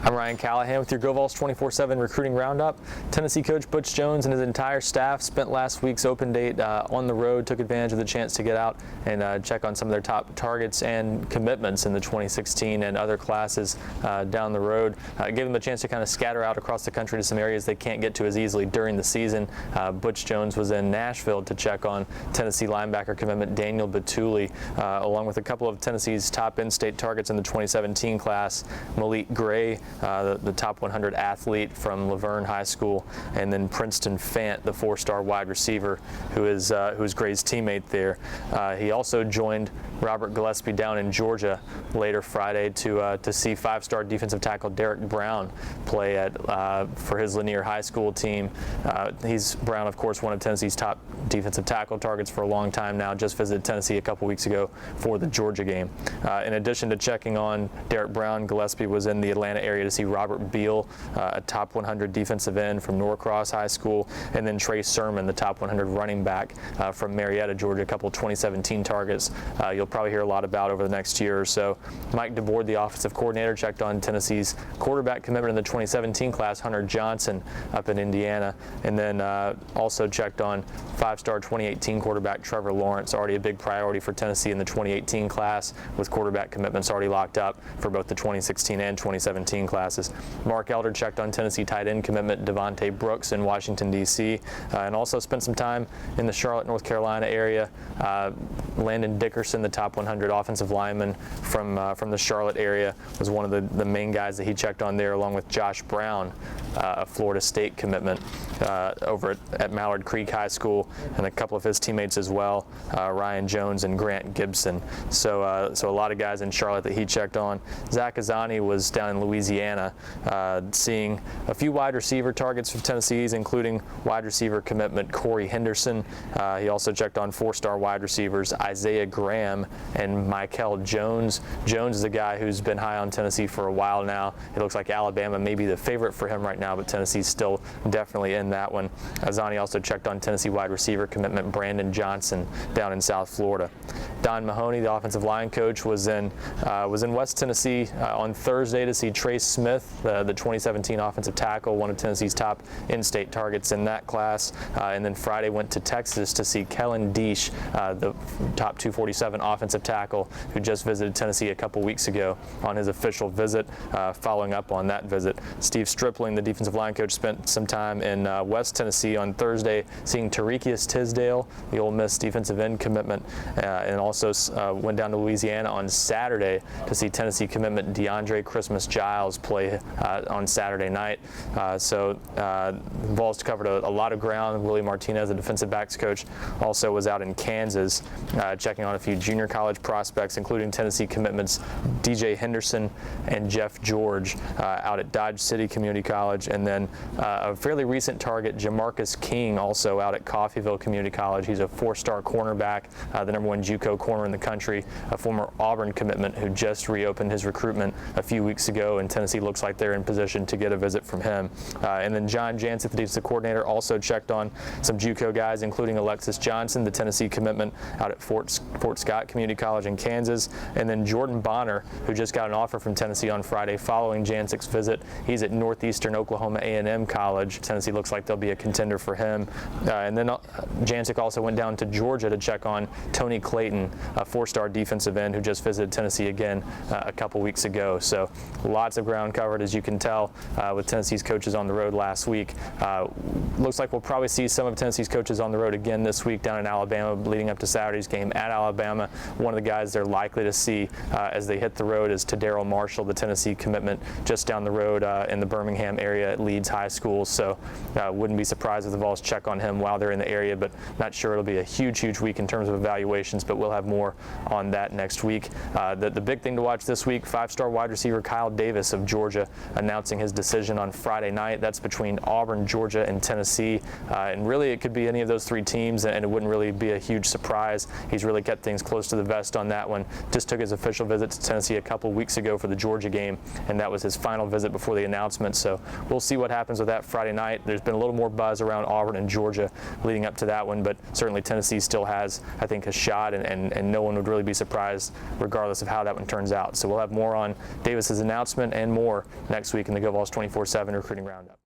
I'm Ryan Callahan with your Vols 24/7 recruiting roundup. Tennessee coach Butch Jones and his entire staff spent last week's open date on the road, took advantage of the chance to get out and check on some of their top targets and commitments in the 2016 and other classes down the road. Gave them a chance to kind of scatter out across the country to some areas they can't get to as easily during the season. Butch Jones was in Nashville to check on Tennessee linebacker commitment Daniel Batuli, along with a couple of Tennessee's top in-state targets in the 2017 class, Malik Gray, the top 100 athlete from Laverne High School, and then Princeton Fant, the four-star wide receiver who is Gray's teammate there. He also joined Robert Gillespie down in Georgia later Friday to see five-star defensive tackle Derek Brown play for his Lanier High School team. Brown, of course, one of Tennessee's top defensive tackle targets for a long time now. Just visited Tennessee a couple weeks ago for the Georgia game. In addition to checking on Derek Brown, Gillespie was in the Atlanta area to see Robert Beal, a top 100 defensive end from Norcross High School, and then Trey Sermon, the top 100 running back from Marietta, Georgia, a couple 2017 targets you'll probably hear a lot about over the next year or so. Mike DeBoard, the offensive coordinator, checked on Tennessee's quarterback commitment in the 2017 class, Hunter Johnson, up in Indiana, and then also checked on five-star 2018 quarterback Trevor Lawrence, already a big priority for Tennessee in the 2018 class, with quarterback commitments already locked up for both the 2016 and 2017 classes. Mark Elder checked on Tennessee tight end commitment Devontae Brooks in Washington, D.C., and also spent some time in the Charlotte, North Carolina area. Landon Dickerson, the top 100 offensive lineman from the Charlotte area, was one of the main guys that he checked on there, along with Josh Brown, a Florida State commitment over at Mallard Creek High School, and a couple of his teammates as well, Ryan Jones and Grant Gibson. So a lot of guys in Charlotte that he checked on. Zach Azani was down in Louisiana, seeing a few wide receiver targets for Tennessee's, including wide receiver commitment Corey Henderson. He also checked on four-star wide receivers Isaiah Graham and Michael Jones. Jones is a guy who's been high on Tennessee for a while now. It looks like Alabama may be the favorite for him right now, but Tennessee's still definitely in that one. Azani also checked on Tennessee wide receiver commitment Brandon Johnson down in South Florida. Don Mahoney, the offensive line coach, was in West Tennessee on Thursday to see Trey Smith, the 2017 offensive tackle, one of Tennessee's top in-state targets in that class. And then Friday went to Texas to see Kellen Deesh, the top 247 offensive tackle, who just visited Tennessee a couple weeks ago on his official visit. Following up on that visit, Steve Stripling, the defensive line coach, spent some time in West Tennessee on Thursday seeing Tariqius Tisdale, the Ole Miss defensive end commitment, and also went down to Louisiana on Saturday to see Tennessee commitment DeAndre Christmas Giles play on Saturday night. Vols covered a lot of ground. Willie Martinez, the defensive backs coach, also was out in Kansas checking on a few junior college prospects, including Tennessee commitments DJ Henderson and Jeff George out at Dodge City Community College, and then a fairly recent target, Jamarcus King, also out at Coffeyville Community College. He's a four-star cornerback, the #1 JUCO corner in the country, a former Auburn commitment who just reopened his recruitment a few weeks ago, and Tennessee looks like they're in position to get a visit from him. And then John Jancic, the defensive coordinator, also checked on some JUCO guys, including Alexis Johnson, the Tennessee commitment out at Fort Scott Community College in Kansas, and then Jordan Bonner, who just got an offer from Tennessee on Friday following Jancic's visit. He's at Northeastern Oklahoma A&M College. Tennessee looks like they'll be a contender for him. And then Jancic also went down to Georgia to check on Tony Clayton, a four-star defensive end who just visited Tennessee again a couple weeks ago. So lots of ground covered, as you can tell, with Tennessee's coaches on the road last week. Looks like we'll probably see some of Tennessee's coaches on the road again this week down in Alabama, leading up to Saturday's game at Alabama. One of the guys they're likely to see as they hit the road is Tadaro Marshall, the Tennessee commitment just down the road in the Birmingham area at Leeds High School. So wouldn't be surprised if the Vols check on him while they're in the area, but not sure it'll be a huge week in terms of evaluations, but we'll have more on that next week. The big thing to watch this week, five-star wide receiver Kyle Davis of Georgia announcing his decision on Friday night. That's between Auburn, Georgia, and Tennessee. And really it could be any of those three teams, and it wouldn't really be a huge surprise. He's really kept things close to the vest on that one. Just took his official visit to Tennessee a couple weeks ago for the Georgia game, and that was his final visit before the announcement. So we'll see what happens with that Friday night. There's been a little more buzz around Auburn and Georgia leading up to that one, but certainly Tennessee still has, I think, a shot, and no one would really be surprised regardless of how that one turns out. So we'll have more on Davis's announcement and more next week in the Go Vols 24/7 Recruiting Roundup.